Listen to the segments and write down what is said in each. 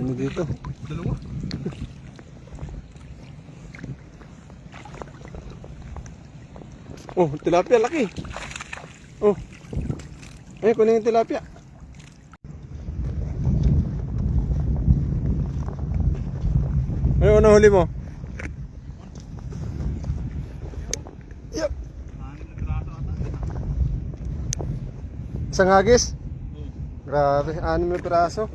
Ano dito? Dalawa. Oh, tilapia laki. Oh. Eh, kunin yung tilapia. Ano na huli mo? Yup. Isang hagis? Grabe, 6 na piraso.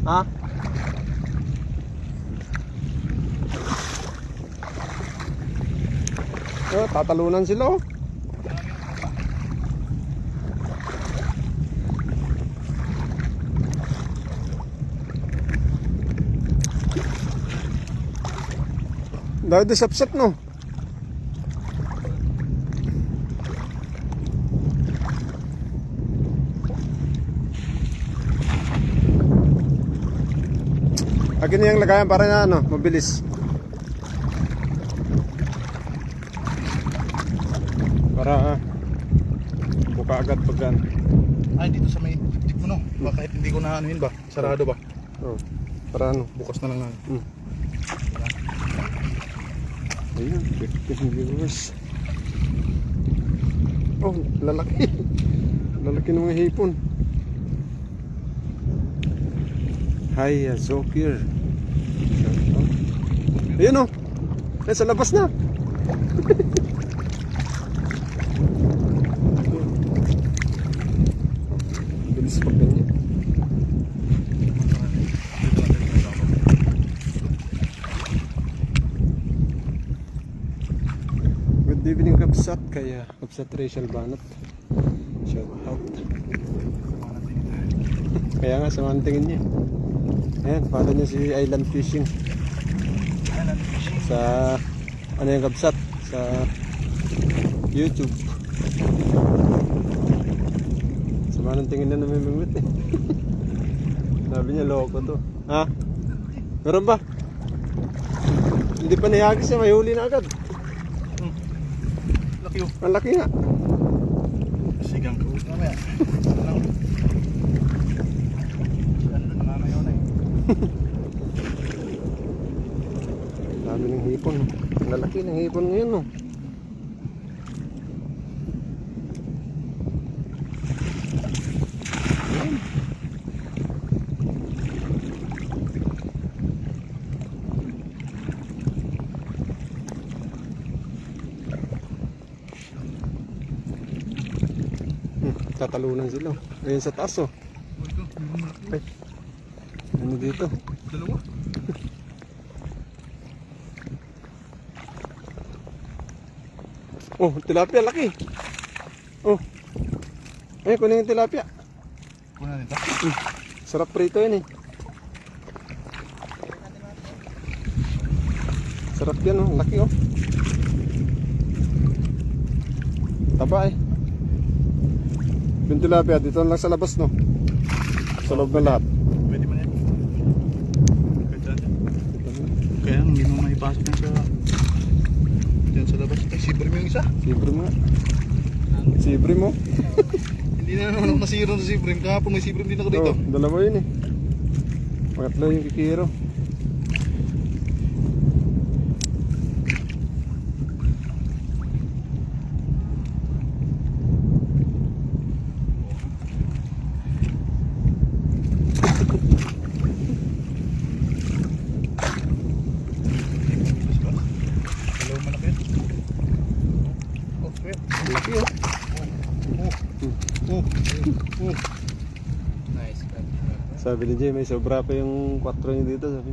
Ha? Oh, tatalunan sila oh. Dahil disapsap no. Akin na yung lagayan para na ano, mabilis. Para buka agad pag ano. Ay, dito sa may tip mo no. Baka kahit hindi ko na anuhin ba? Sarado ba? Oh, para ano. Bukas na lang na. Ayun, 15 viewers. Oh, lalaki. Lalaki ng mga hipon. Hi, Zokir. Ayun oh. Sa labas na. Bilis pag ganyan. Good evening Kapsat, kaya Kapsat Rachel Banat. Shout out. Kaya nga sa mga tingin niya. Ayan, follow niyo si Island Fishing. Sa ano yung Kapsat sa YouTube. Sa mga tingin na namimingwit eh. Sabi niya loko to. Ha? Meron ba? Hindi pa nihagis niya, may huli na agad. Laki oh. Ang laki nga. Sigang ko. Mamaya. Ano nanganayaw na eh. Dami ng hipon. Ang lalaki ng hipon ngayon no. Tatalunan sila. Ayun sa taas oh. Ay. Ano dito? Dalawa. Oh, tilapia laki. Oh. Eh, kunin yung tilapia. Kuna nito. Sarap prito yan eh. Sarap yan oh, laki oh. Taba eh. Yung tilapia dito lang sa labas no. Sa loob ng lahat. Pwede man yan. Kaya hindi mo maipasok yan sa dyan sa labas. Ay, sibre mo yung isa. Sibre mo nga. Sibre mo. Hindi na naman ako nasiro sa sibre. Kahapon may sibre din ako dito. Oh, dalawa yun eh. Pangatlo yung kikiro. Dalawa malaki yan. Oh, kuya. Laki oh. Nice. Sabi ni Jay, may sobra pa yung 4 niya dito. Sabi.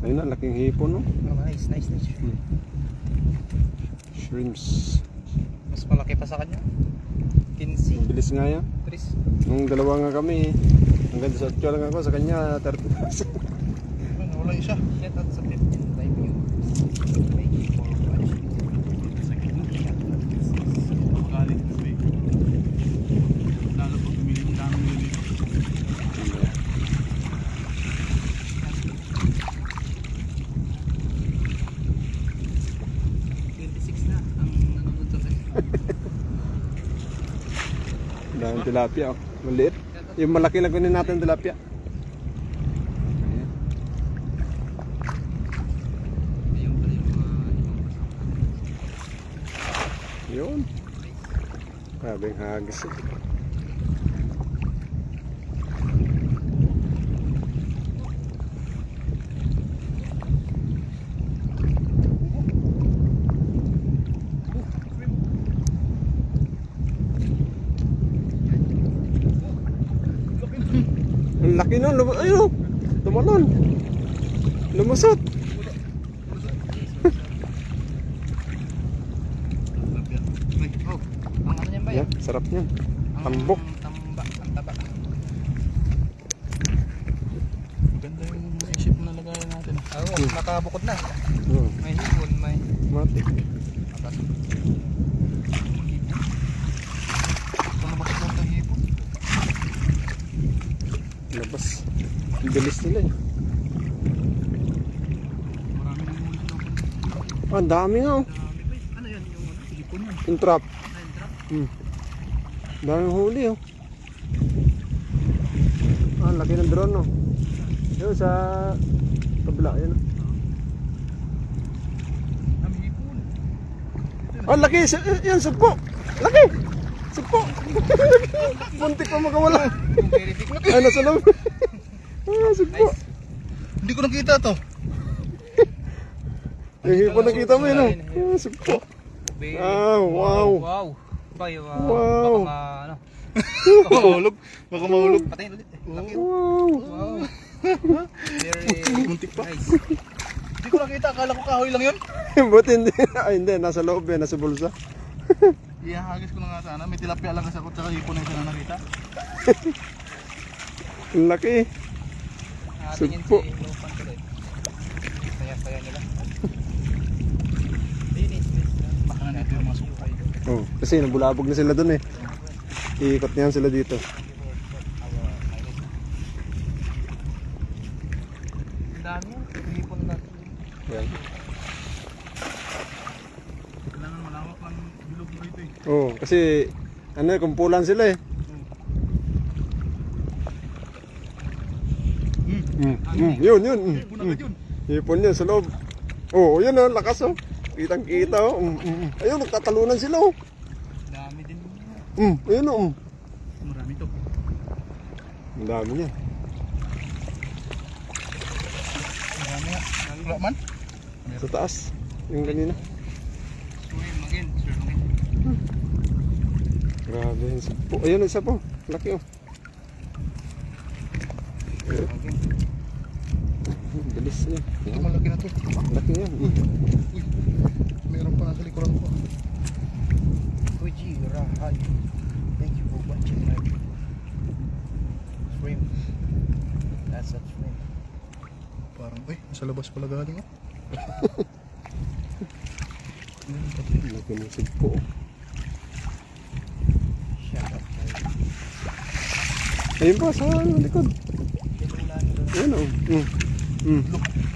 Ayun na, laking hipon no. Oh, nice. Shrimps. Mas malaki pa sa kanya. 15. Bilis nga yan. Tris. Nung dalawa nga kami, hanggang sa 8 lang ako, sa kanya 30. Wala isa. Shout out sa 15 live yun. Lalo pag bumili mo dami nyo dito. 26 na ang nanonood sa Daming tilapia, oh. Maliit. Yung malaki lang kunin natin tilapia. Ayan. Yun. Grabing hagis eh. Ang laki nun, ayun oh. Tumalon. Lumusot. Ang ano niyan ba Yan, sarap niyan. Tambok. Ang taba. Maganda yung isip na lagayan natin. Oo, nakabukod na. Oh, May hipon, may matik. atas. Palabas lang ng hipon. Labas. Ang bilis nila eh. Marami nang huli sila. Ah, ang dami nga oh. Ano yan yung ano? Hipon yan. Yung trap. Nine drop? Daming huli oh. Ah, laki ng drone oh. Yun sa kabila, yun oh. Ang hipon. Ah, laki! Yan, sugpo! Laki! Sugpo! Muntik pa makawala. Very big. Ay, nasa loob. Ah, sugpo. Hindi ko nakita to. Yung hipon nakita mo yun oh. Ah, sugpo. Ah, wow. Wow. Bay, Wow. baka ano. Baka mahulog. Baka mahulog. Patayin ulit. Laki. Wow. Wow. Very Muntik pa. nice. Hindi ko nakita. Akala ko kahoy lang yun. Buti hindi. Ay, hindi. Nasa loob eh. Nasa bulsa. Ihahagis ko na nga sana. May tilapia lang kasi ako. Tsaka hipon na isa na nakita. Ang laki. Tingin Sugpo. si Lopan tuloy. Saya-saya nila. Linis. Baka na ito yung mga sukay. Oh, kasi nabulabog na sila dun eh. Iikot niyan sila dito. Ang dami yan. Hipon natin. Yan. Kailangan malawak lang bilog mo rito eh. Oh, kasi ano eh, kumpulan sila eh. Yun. Hipon agad yun. Hipon yun sa loob. Oh, yun oh, lakas oh. Kitang-kita oh. Ayun, nagtatalunan sila oh. Dami din. Ayun oh. Marami to. Ang dami niya. Marami nga. Wala man. Sa taas. Yung kanina. Swim again. Swim again. Grabe yun. Oh, ayun, isa po. Laki oh. Ang bilis niya. Ito malaki na to. Laki yan. Uy. Meron pa nasa likuran ko. Kuji Rahay. Thank you for watching my stream. That's a stream. Parang, nasa labas pala galing oh. Laki ng sigpo. Shut up. Ayun pa, sa likod. Ayun oh.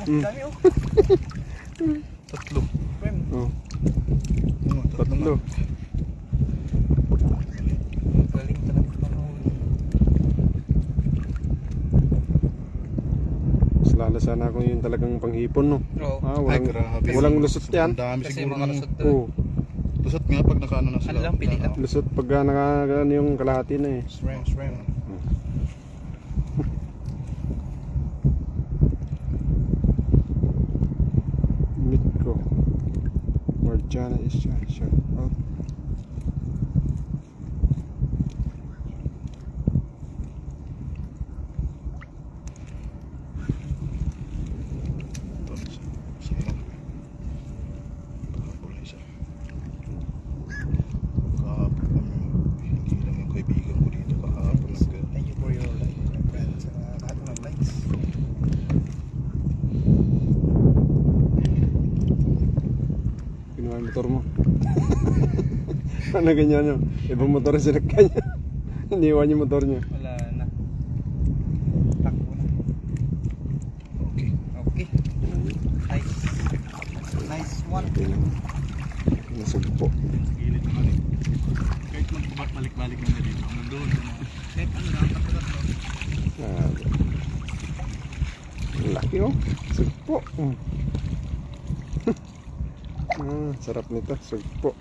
Dami oh. Tatlo. Stream. Oh, Oo, tatlo. Galing talaga panahuli. Mas lalo sana kung yun talagang panghipon no. Oo. Ah, Ay, walang, grabe. walang lusot yan. Ang dami Kasi siguro mga ng... lusot to. Oh, Lusot nga pag nakaano na sila. Ano lang, pili lang. lusot pag nakagano yung kalahati na eh. Stream. Mitko. Marjana is shot out. Thank you for your like, my friends. Lahat ng likes. Kinuha yung motor mo. Ano ganyan yun? Ibang motor ang sinakyan niya. Iniwan yung motor niya. Wala na. Takbo na. Okay. Okay. Nice. Nice one. Nasugpo. Gilid naman eh. Kahit magbalik-balik mo na dito. Doon. Kahit ano lang, tatlo. Grabe. Ang laki oh. Sugpo. Sarap nito. Sugpo.